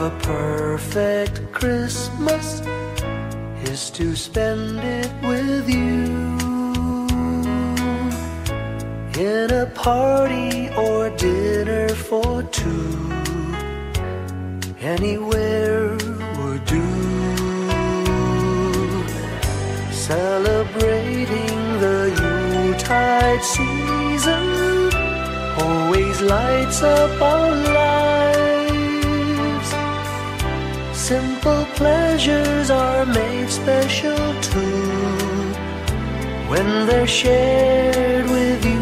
of a perfect Christmas is to spend it with you, in a party or dinner for two, anywhere would do. Celebrating the Yuletide season always lights up our lives. Simple pleasures are made special too when they're shared with you.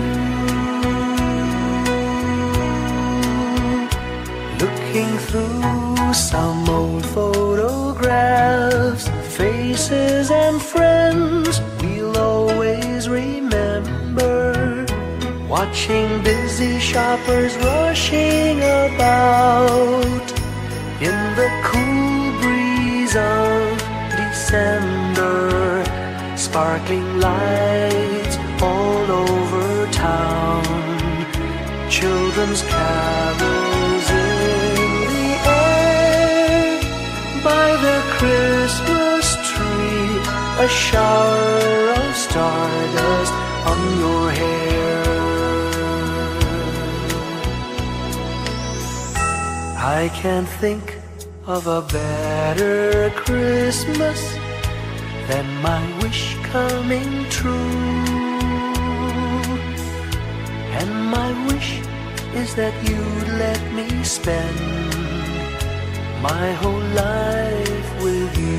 Looking through some old photographs, faces and friends we'll always remember, watching busy shoppers rushing about in the cool breeze of December, sparkling lights all over town, children's carols in the air, by the Christmas tree, a shower of stardust on your hair. I can't think of a better Christmas than my wish coming true. And my wish is that you'd let me spend my whole life with you.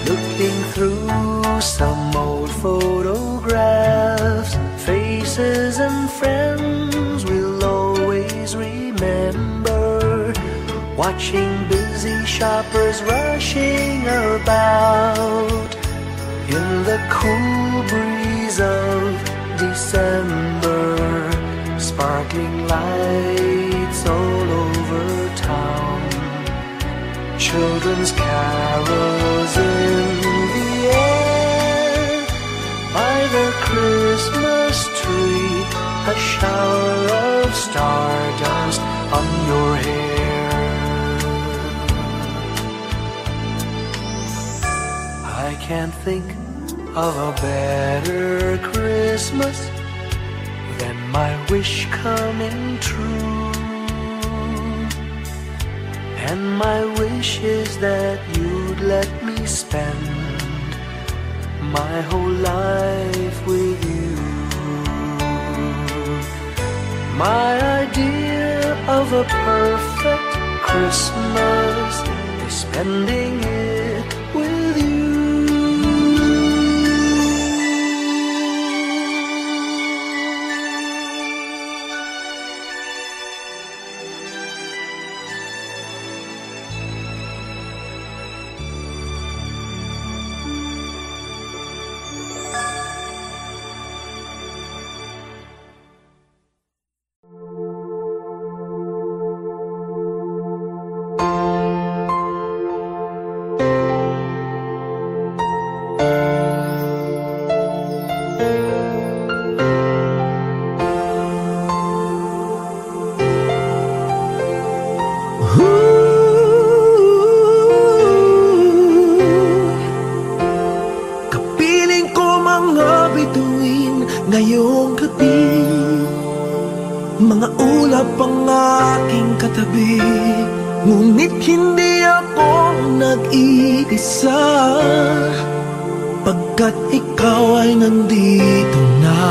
Looking through some old photographs, faces and friends we'll always remember, watching busy shoppers rushing about in the cool breeze of December, sparkling lights all over town, children's carols in the air, by the Christmas tree, a shower of stardust on your hair. I can't think of a better Christmas than my wish coming true. And my wish is that you'd let me spend my whole life with you. My idea of a perfect Christmas is spending it with you. Ngayong gabi, mga ulap ang aking katabi, ngunit hindi ako nag-iisa, pagkat ikaw ay nandito na.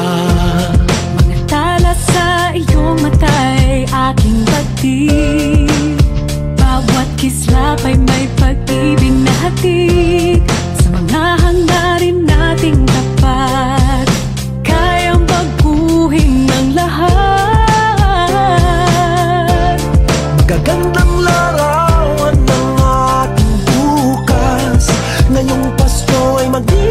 Mga tala sa iyong mata'y aking pagtig, bawat kislap ay may pag-ibig na hatid, sa mga hangarin nating tapat, kayang baguhin ng lahat. Gagandang larawan ng ating bukas, ngayong Pasko ay maging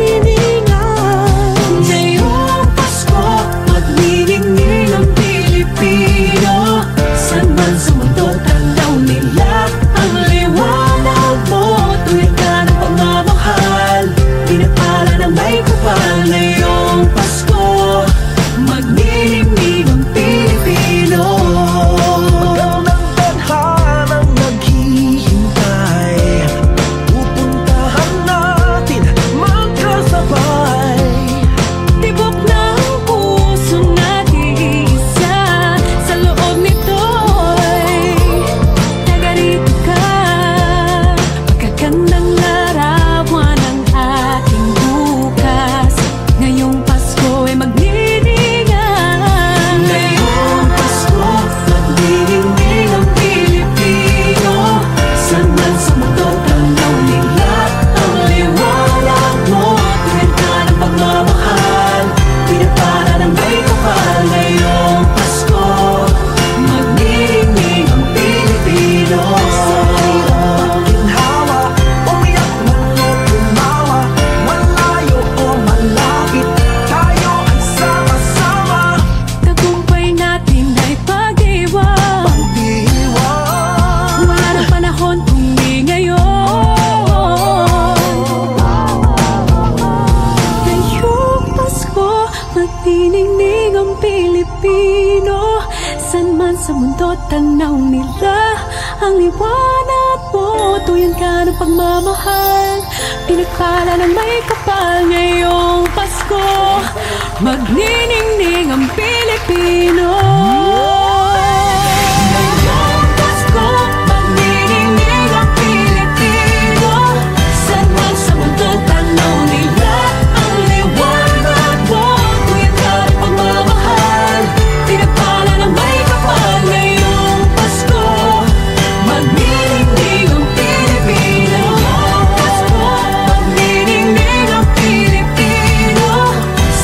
tanaw nila ang liwanag mo. Tuyan ka ng pagmamahal, pinagpala ng may kapal ngayong Pasko. Magniningning ang Pilipino. Ngayong Pasko, magniningning ang Pilipino. Saan man sa mundo tanaw nila ang liwanag mo. Tuyan ka ng pagmamahal, pinagpala ng may kapal ngayong Pasko. Magniningning ang Pilipino. Pasko, magniningning ang Pilipino.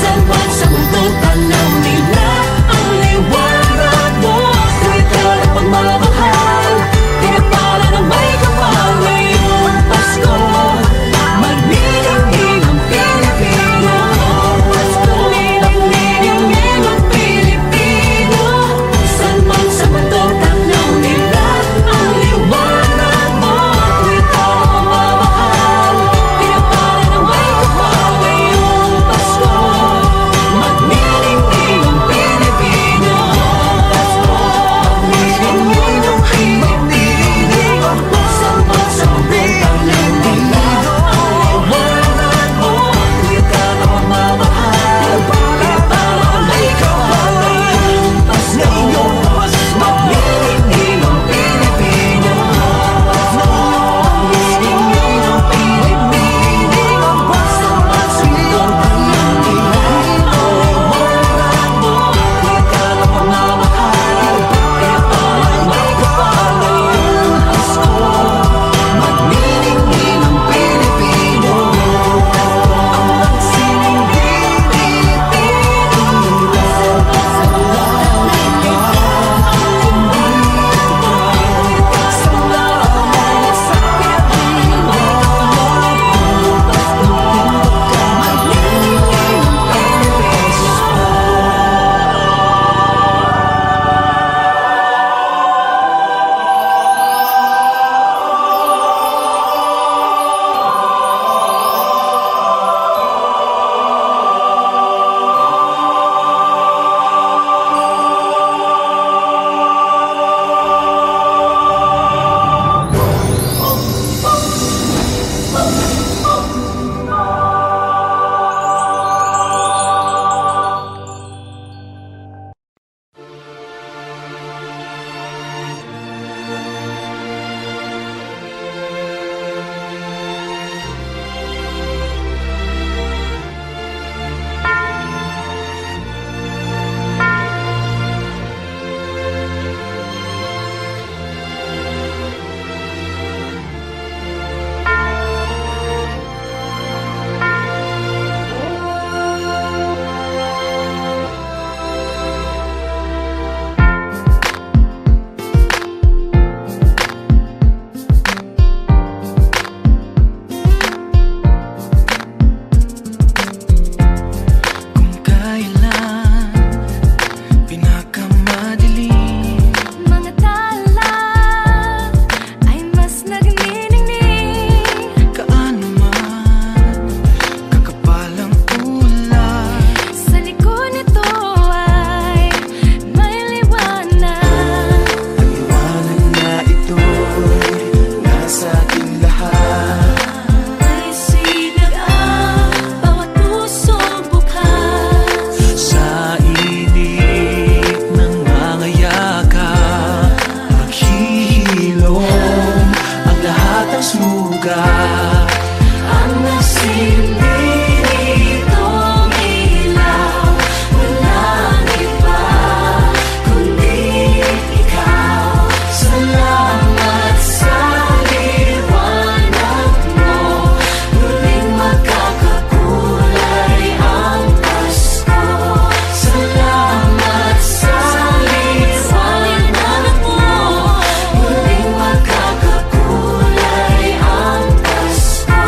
Saan man sa mundo tanaw nila ang liwanag mo. Tuyan ka ng pagmamahal, pinagpala ng may kapal ngayong Pasko. Magniningning ang Pilipino. Pasko, magniningning ang Pilipino. Saan man sa mundo tanaw nila ang liwanag mo. Tuyan ka ng pagmamahal, pinagpala ng may kapal ngayong Pasko. Magniningning ang Pilipino. Pasko, magniningning ang Pilipino. Saan man sa mundo tanaw nila ang liwanag mo. Tuyan ka ng pagmamahal, pinagpala ng may kapal ngayong Pasko. Magniningning ang Pilipino. Magniningning ang Pilipino. Saan man sa mundo tanaw nila ang liwanag mo. Tuyan ka ng pagmamahal, pinagpala ng may kapal ngayong Pasko. Magniningning ang Pilipino. Ang magsining Pilipino. Sa mga kung kailan pinakamadilim, mga tala ay mas nagniningning. kaano man kakapal ang ulay. Sa likod nito ay may liwanag. Ang liwanag na ito'y nasa ating lahat. May sinag ang bawat pusong bukas. Sa init ng mga yakap, maghihilom ang lahat ng sugat. Ang nagsilbi nitong ilaw, walang iba kundi ikaw. Salamat sa liwanag mo, muling magkakakulay ang Pasko. Salamat sa liwanag mo, muling magkakakulay ang Pasko.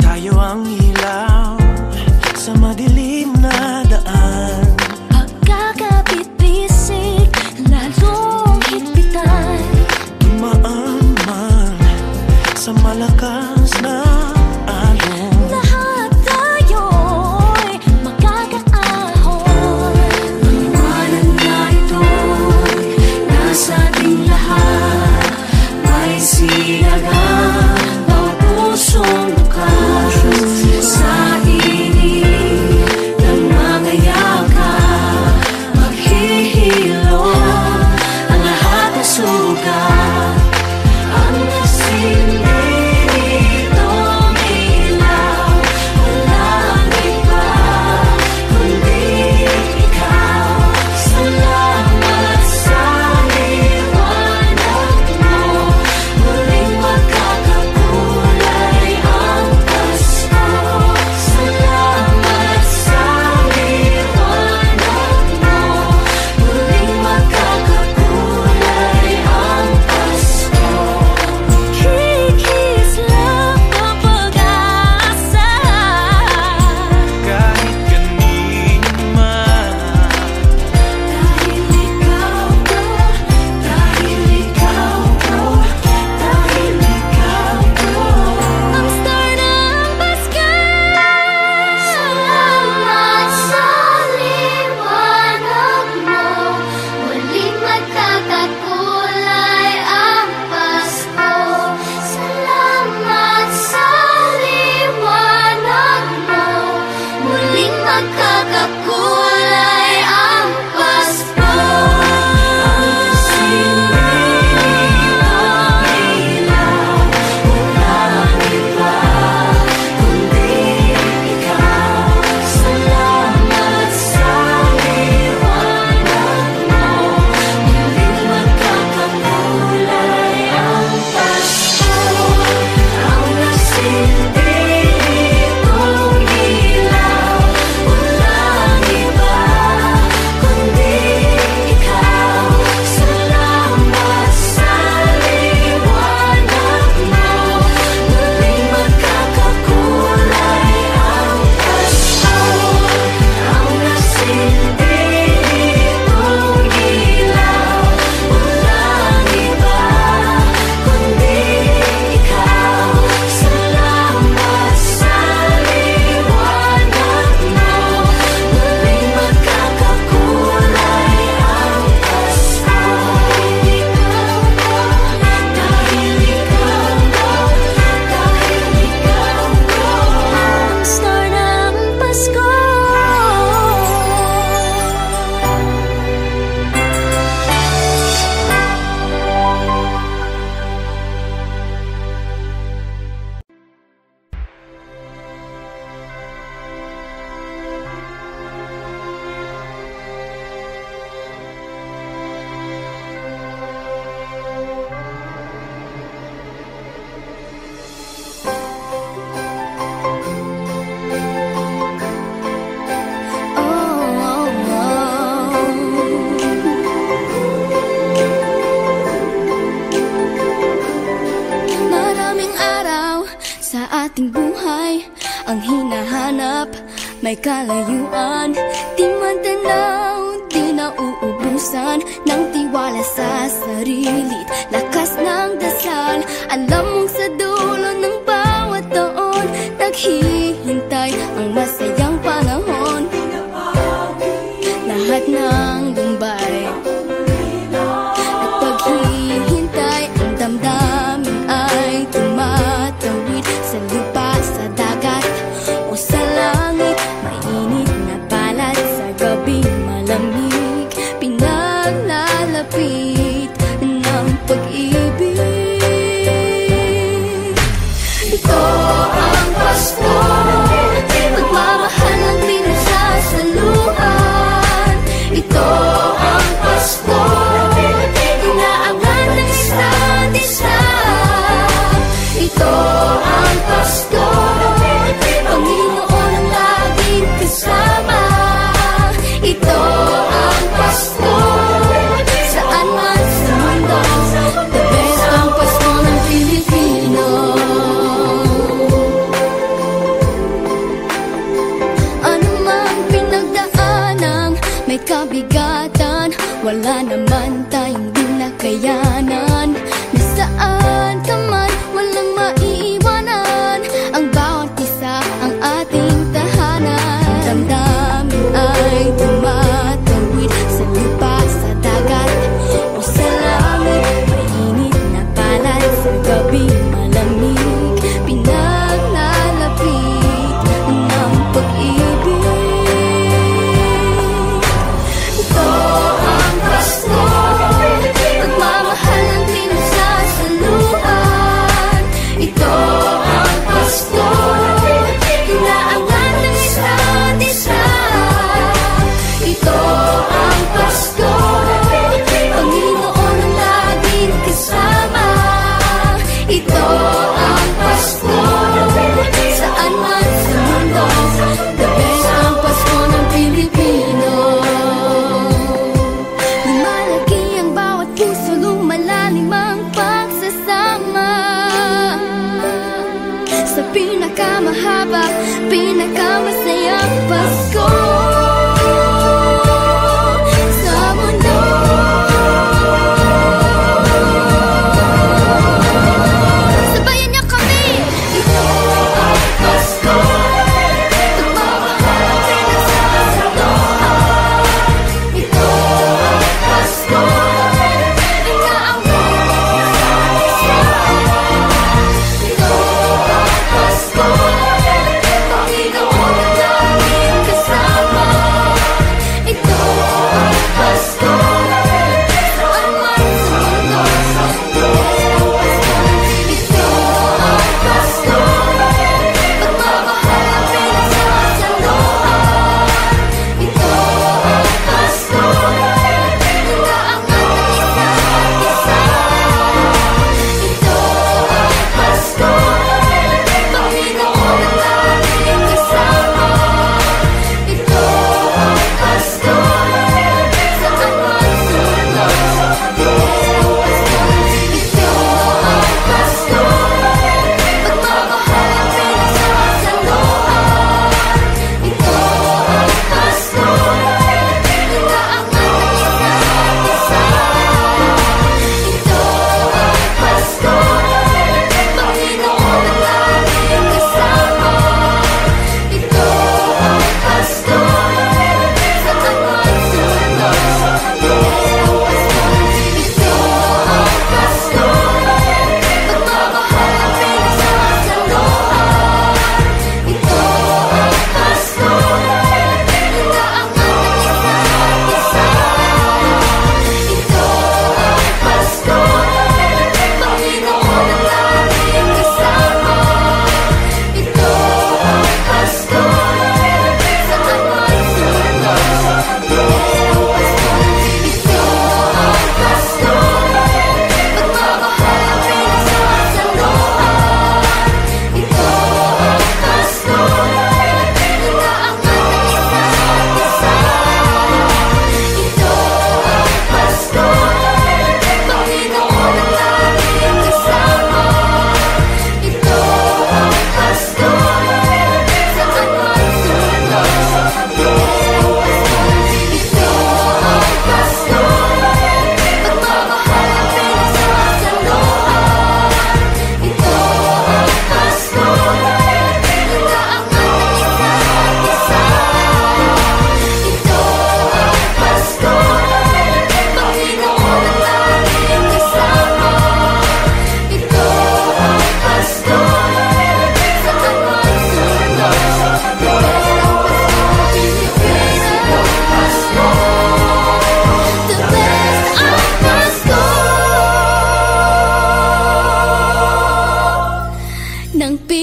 Tayo ang ilaw sa madilim na daan. Pagkakapit-bisig, lalong higpitan. Dumaan man sa malakas na sa ating buhay ang hinahanap, may kalayuan, di man tanaw, di nauubusan ng tiwala sa sarili't lakas ng dasal. Alam mong sa dulo ng bawat taon naghihintay ang masayang panahon. Lahat ng lumbay at paghihintay, ang damdamin ay tumatawid sa lupa, sa dagat o sa langit. Mainit na palad sa gabing malamig, pinaglalapit ng pag-ibig. Ito ang Pasko, pagmamahal ang pinagsasaluhan. Ito ang Pasko, inaabangan ng isa't isa. Ito ang Pasko, Panginoon ang laging kasama. Ito ang Pasko, saan man sa mundo, the best ang Pasko ng Pilipino. Ano mang pinagdaanang may kabigatan, wala naman tayong di nakayanan. Nasaan ka man, walang maiiwanan, ang bawat isa ang ating tahanan. Damdamin ay tumatawid sa lupa, sa dagat o sa langit. Mainit na palad sa gabing malamig, pinaglalapit ng pag-ibig. Ito ang Pasko, pagmamahal ang pinagsasaluhan. Ito ang Pasko, inaabangan ng isa't isa. Ito ang Pasko, Panginoon ang laging kasama. Ito ang Pasko, saan man sa mundo, the best ang Pasko ng Pilipino. Lumalaki ang bawat puso, lumalalim ang pagsasama. Sa pinakamahaba, pinakamasayang Pasko sa mundo. Sabayan niyo kami! Ito ang Pasko, pagmamahal ang pinagsasaluhan. Ito ang Pasko, inaabangan ng isa't isa. Ito ang Pasko, Panginoon ang laging kasama.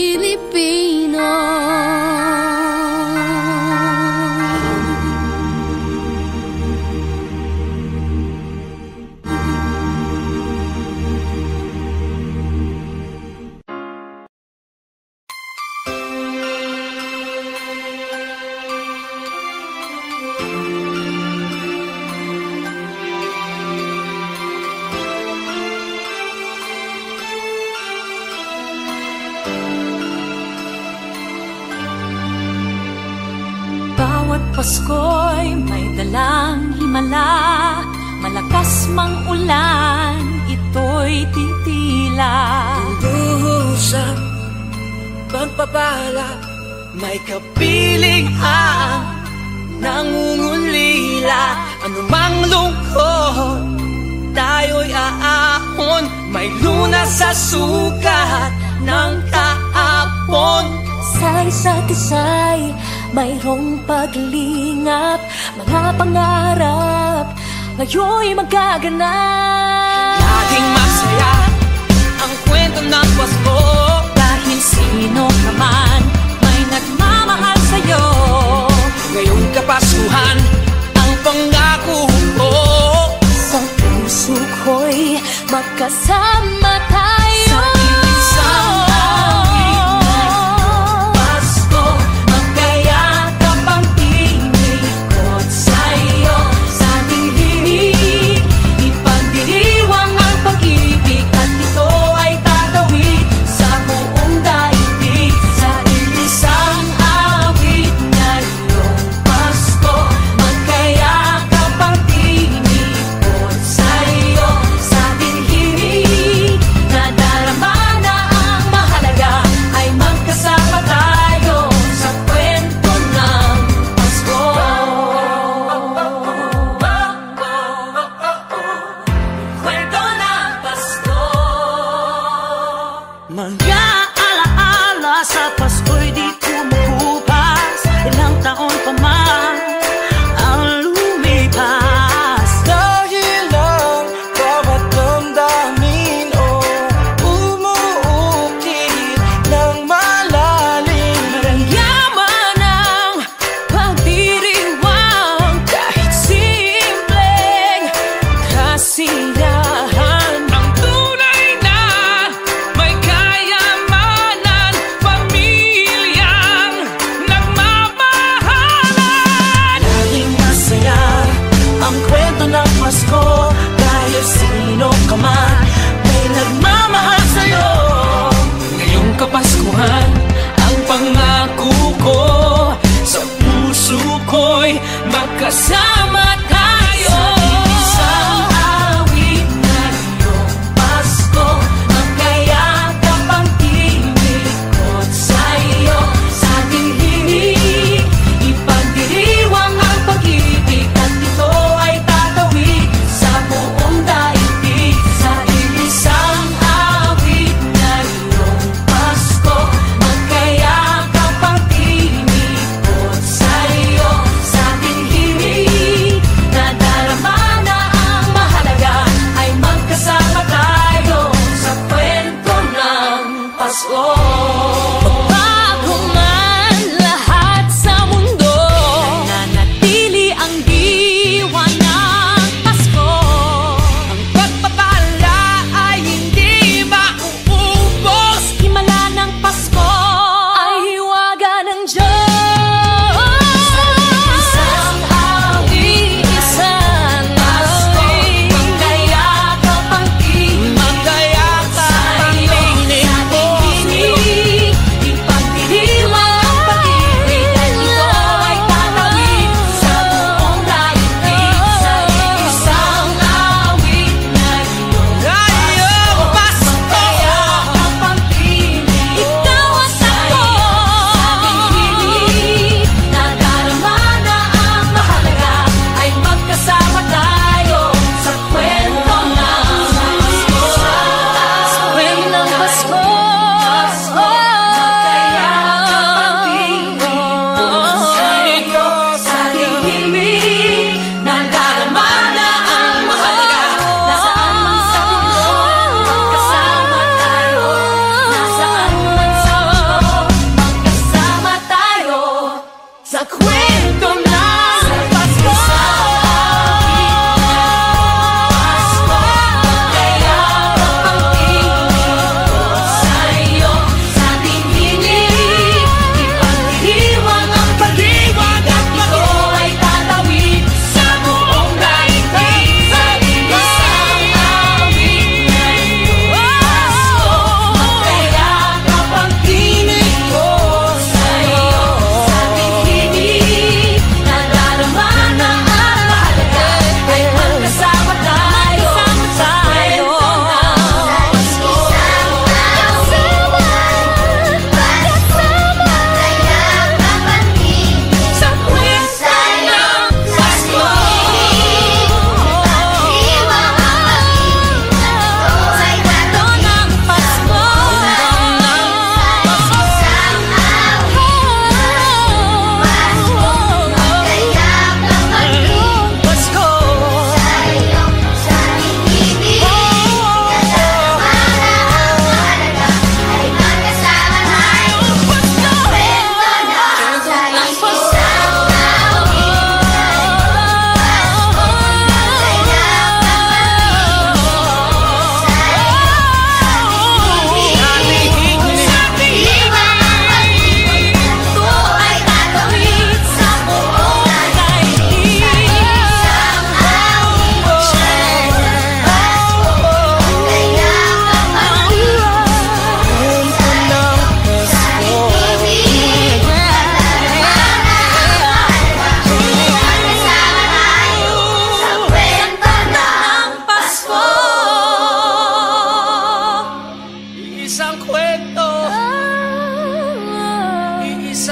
Pilipino. Bawat Pasko'y may dalang himala, malakas mang ulan, ito'y titila. Usap, pagpapala, may kapiling ang nangungulila. Anumang lungkot, tayo'y aahon, may lunas sa sukat ng kahapon. Sa isa't isa'y mayroong paglingap, mga pangarap ngayon'y magaganap. Laging masaya ang kwento ng Pasko, Dahil sino ka man may nagmamahal sa'yo. ngayong Kapaskuhan ang pangako ko. Sa puso ko'y magkasama tayo. Sa iisang awit ngayong Pasko, magkayakap ang tinikot sa'yo. Sa ating himig, ipagdiriwang ang pag-ibig, at ito ay tatawid sa buong daigdig. Sa iisang awit ngayong Pasko, magkayakap ang tinikot sa'yo. Sa ating himig,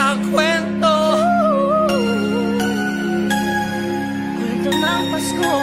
mga kwento, kwento ng Pasko.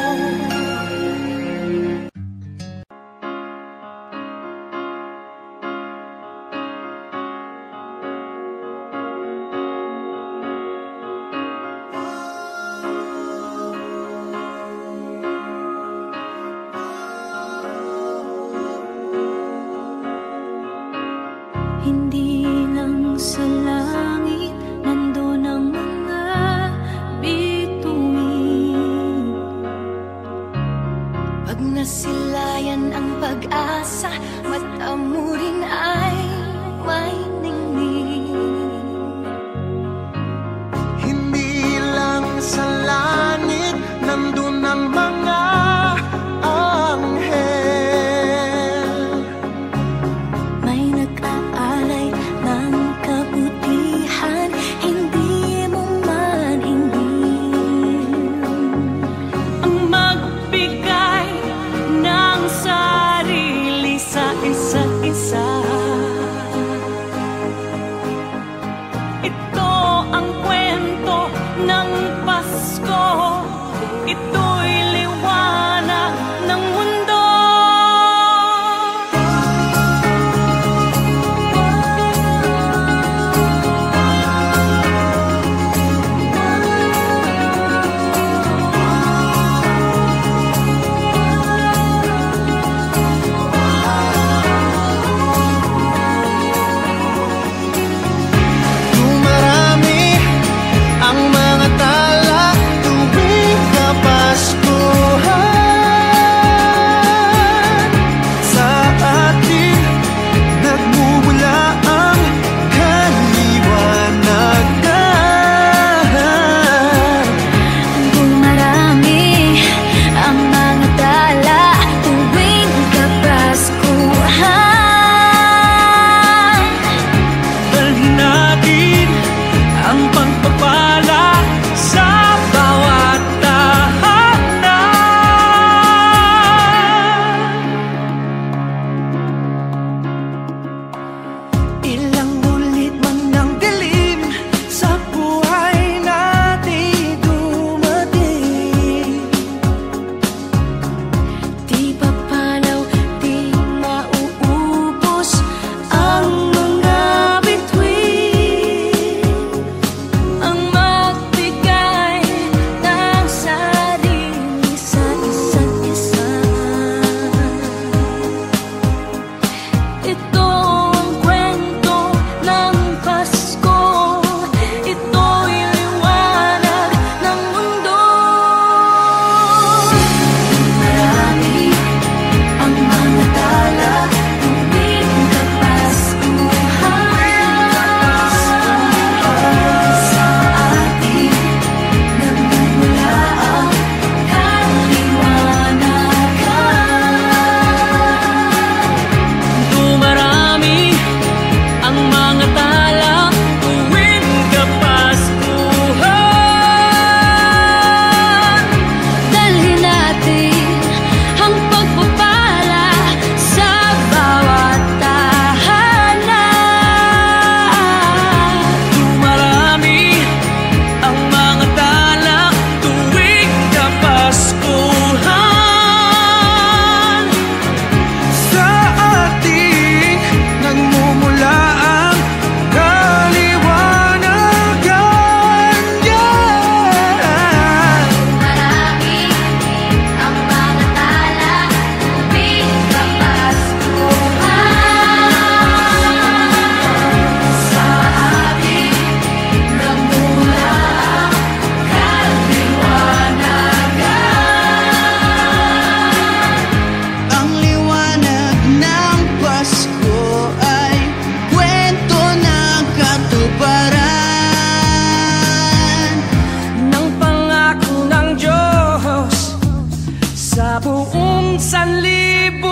Hindi lang sa langit nandun ang mga bituin. Pag nasilayan ang pag-asa, mata mo rin ay may ningning. Hindi lang sa langit nandun ang mga anghel. May nag-aalay ng kabutihan, hindi mo man hingin. Ang magbigay ng sarili sa isa't isa. Ito ang kwento ng Pasko. Ito'y liwanag ng mundo. Dumarami ang mga tala tuwing Kapaskuhan. Sa atin nagmumula ang kaliwanagan. Dumarami ang mga tala tuwing Kapaskuhan. Dalhin natin ang pagpapala sa bawat tahanan. Ilang ulit man ng dilim sa buhay natin dumating. Di papalaw, di mauubos ang mga bituin. Ang magbigay ng sarili sa isa't isa. Ito ang kwento ng Pasko. Ito'y liwanag ng mundo. Marami ang mga tala tuwing Kapaskuhan. Sa atin nagmumula ang kaliwanagan. Dumarami ang mga tala tuwing Kapaskuhan. Dalhin natin ang pagpapala sa bawat tahanan. Dumarami ang mga tala tuwing Kapaskuhan. Sa ating nagmumula ang kaliwanagan. Marami ang mga tala tuwing Kapaskuhan. Sa atin nagmumula ang kaliwanagan. Ang liwanag ng Pasko ay kwento ng katuparan Ng pangako ng Diyos sa buong sanlibutan.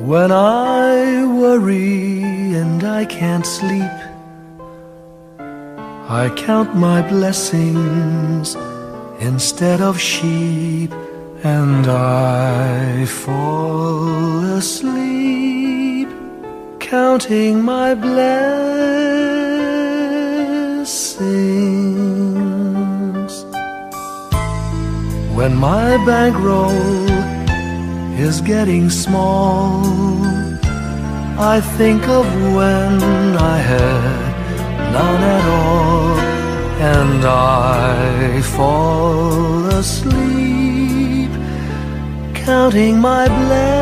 When I worry and I can't sleep, I count my blessings instead of sheep, and I fall asleep counting my blessings. When my bankroll is getting small, I think of when I had none at all, and I fall asleep counting my blessings.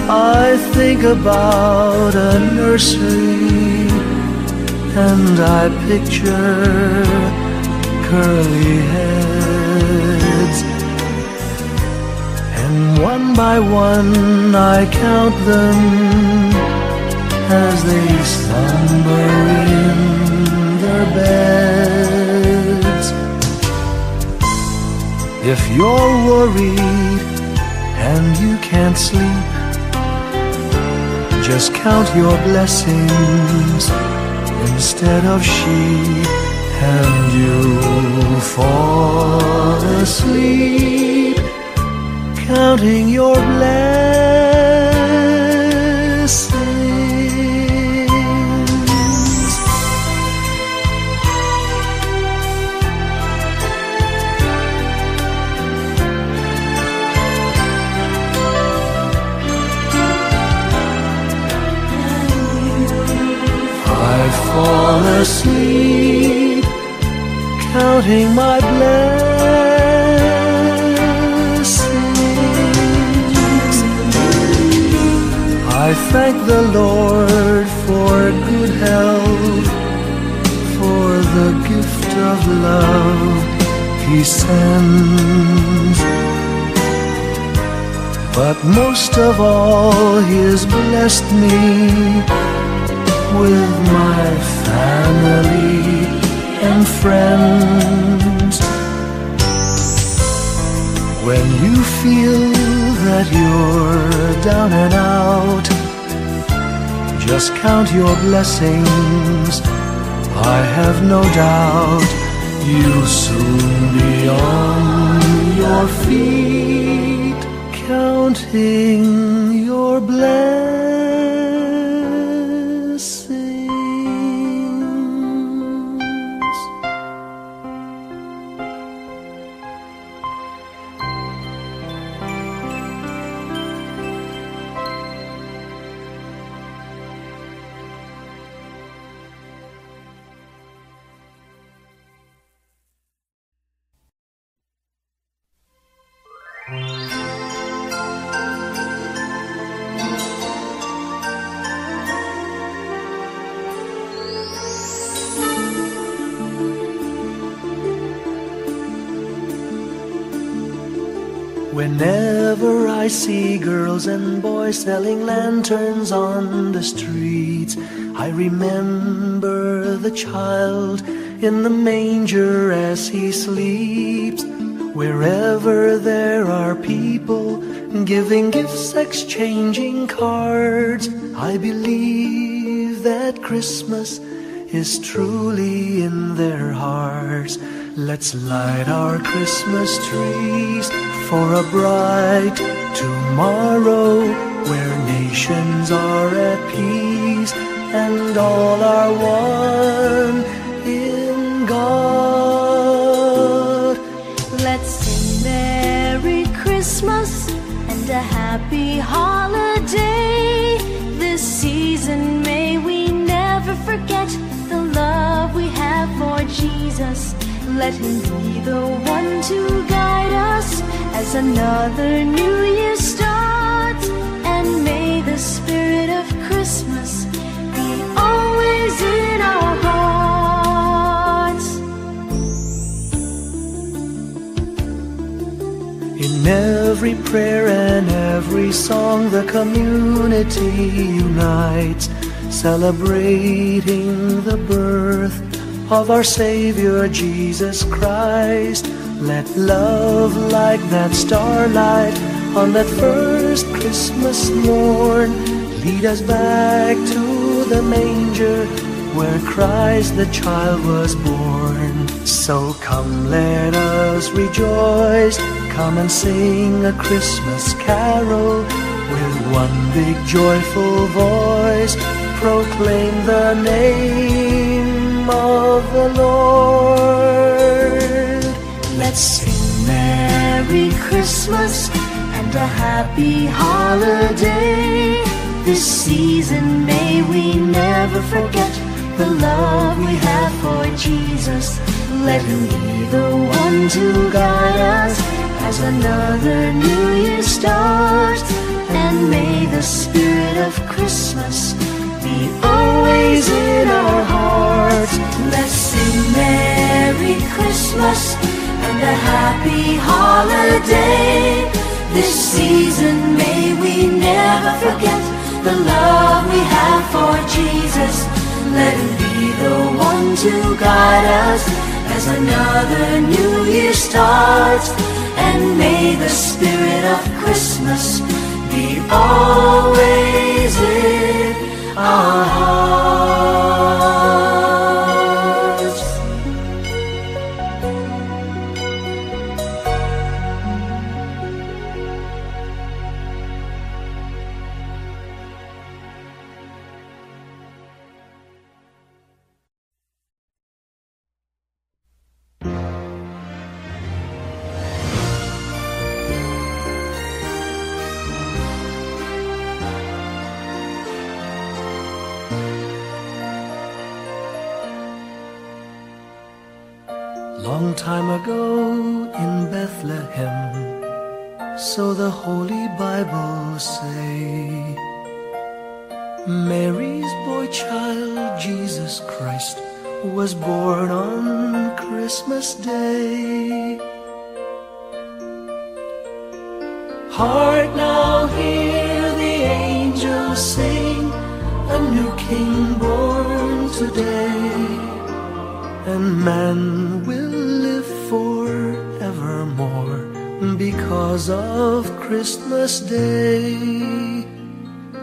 I think about a nursery, and I picture curly heads, and one by one I count them as they slumber in their beds. If you're worried and you can't sleep, just count your blessings instead of sheep, and you'll fall asleep counting your blessings. I fall asleep counting my blessings. I thank the Lord for good health, for the gift of love He sends. But most of all, He has blessed me with my family and friends. When you feel that you're down and out, just count your blessings. I have no doubt you'll soon be on your feet, counting your blessings. Whenever I see girls and boys selling lanterns on the streets, I remember the child in the manger as he sleeps. Wherever there are people giving gifts, exchanging cards, I believe that Christmas is truly in their hearts. Let's light our Christmas trees for a bright tomorrow, where nations are at peace and all are one in God. Let's sing Merry Christmas and a happy holiday. This season may we never forget the love we have for Jesus. Let Him be the one to guide us as another new year starts, and may the spirit of Christmas be always in our hearts. In every prayer and every song, the community unites, celebrating the birth of our Savior Jesus Christ. Let love like that starlight on that first Christmas morn lead us back to the manger where Christ the child was born. So come, let us rejoice, come and sing a Christmas carol with one big joyful voice, proclaim the name of the Lord. Let's sing Merry Christmas and a happy holiday. This season may we never forget the love we have for Jesus. Let Him be the one to guide us as another new year starts. And may the spirit of Christmas be always in our hearts. Let's sing Merry Christmas and a happy holiday. This season may we never forget the love we have for Jesus. Let Him be the one to guide us as another new year starts. And may the spirit of Christmas be always in our hearts. Long time ago in Bethlehem, so the Holy Bible say, Mary's boy child, Jesus Christ, was born on Christmas Day. Hark now, hear the angels sing, a new King born today. And man will live forevermore because of Christmas Day.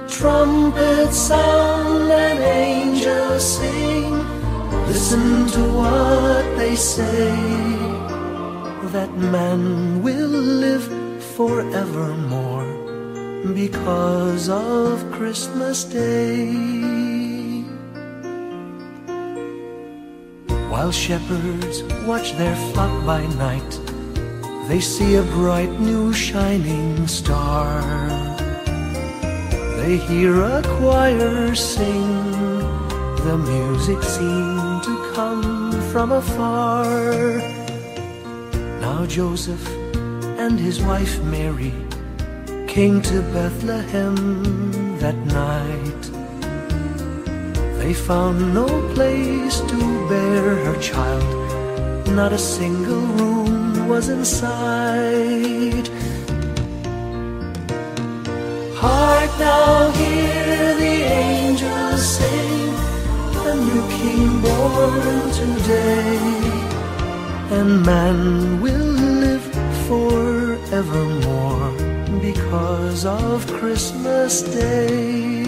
Trumpets sound and angels sing, listen to what they say, that man will live forevermore because of Christmas Day. While shepherds watch their flock by night, they see a bright new shining star. They hear a choir sing, the music seemed to come from afar. Now Joseph and his wife Mary came to Bethlehem that night. They found no place to bear her child, not a single room was in sight. Hark now, hear the angels sing, a new King born today. And man will live forevermore because of Christmas Day.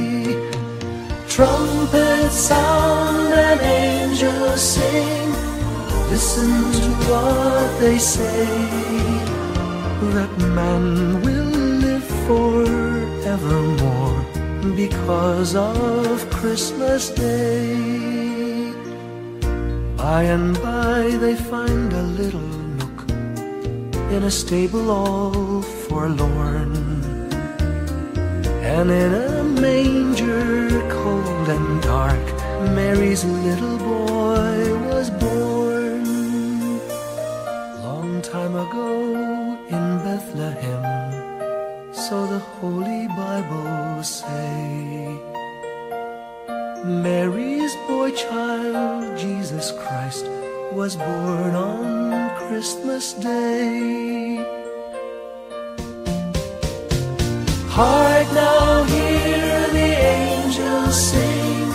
Trumpets sound and angels sing, listen to what they say, that man will live forevermore because of Christmas Day. By and by they find a little nook in a stable all forlorn, and in a manger cold and dark, Mary's little boy was born. Long time ago in Bethlehem, so the Holy Bible say, Mary's boy child, Jesus Christ, was born on Christmas Day. Hark now, hear the angels sing,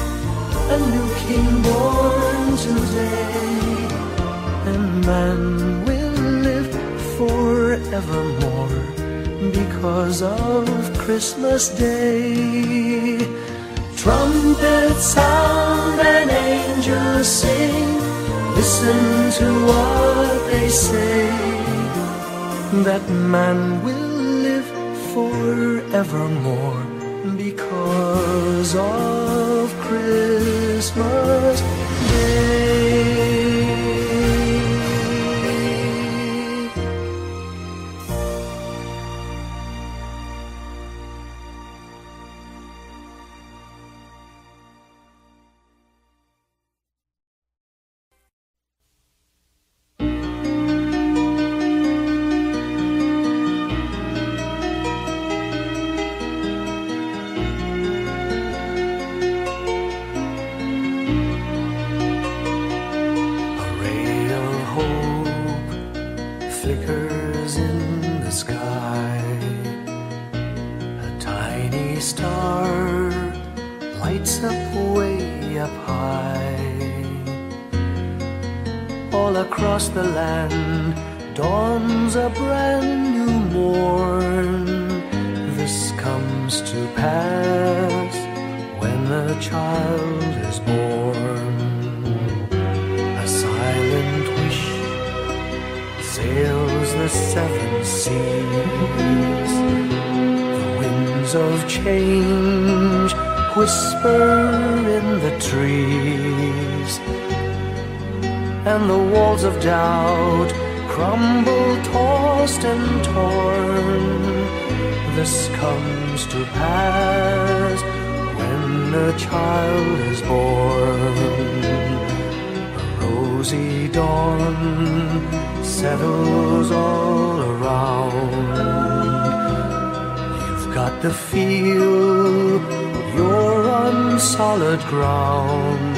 a new King born today. And man will live forevermore because of Christmas Day. Trumpets sound and angels sing, listen to what they say, that man will live forevermore because of Christmas Day. Flickers in the sky, a tiny star lights up way up high. All across the land dawns a brand new morn. This comes to pass when a child is born. A silent wish sails the seven seas. The winds of change whisper in the trees, and the walls of doubt crumble, tossed and torn. This comes to pass when a child is born. A rosy dawn settles all around. You've got to feel you're on solid ground.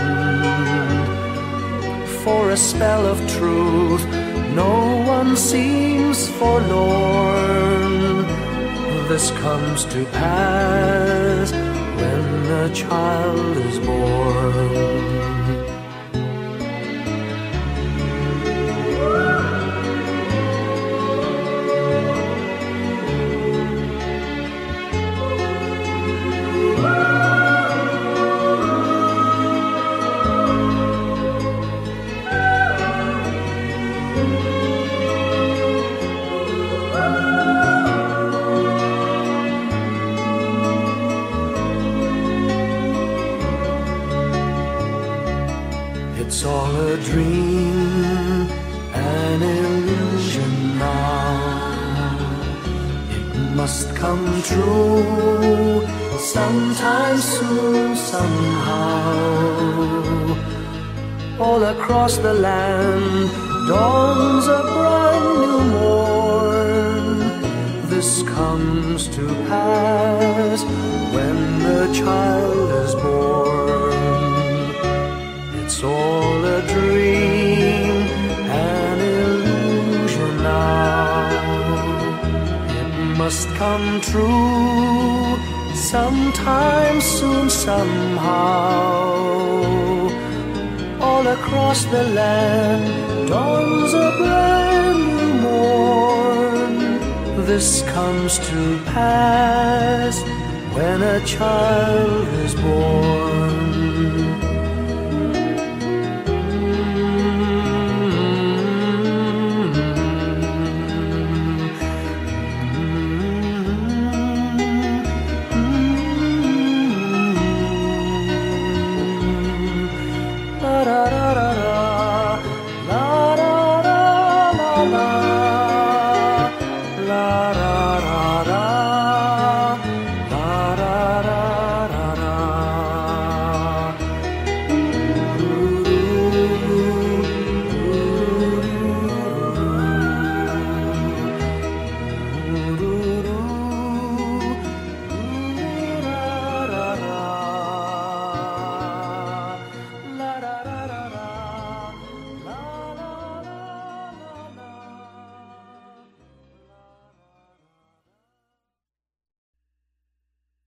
For a spell of truth, no one seems forlorn. This comes to pass when a child is born. It's all a dream, an illusion now. It must come true sometime soon, somehow. All across the land dawns a brand new morn. This comes to pass when the child is born. It's all a dream, an illusion now. It must come true sometime soon, somehow. All across the land dawns a brand new morn. This comes to pass when a child is born.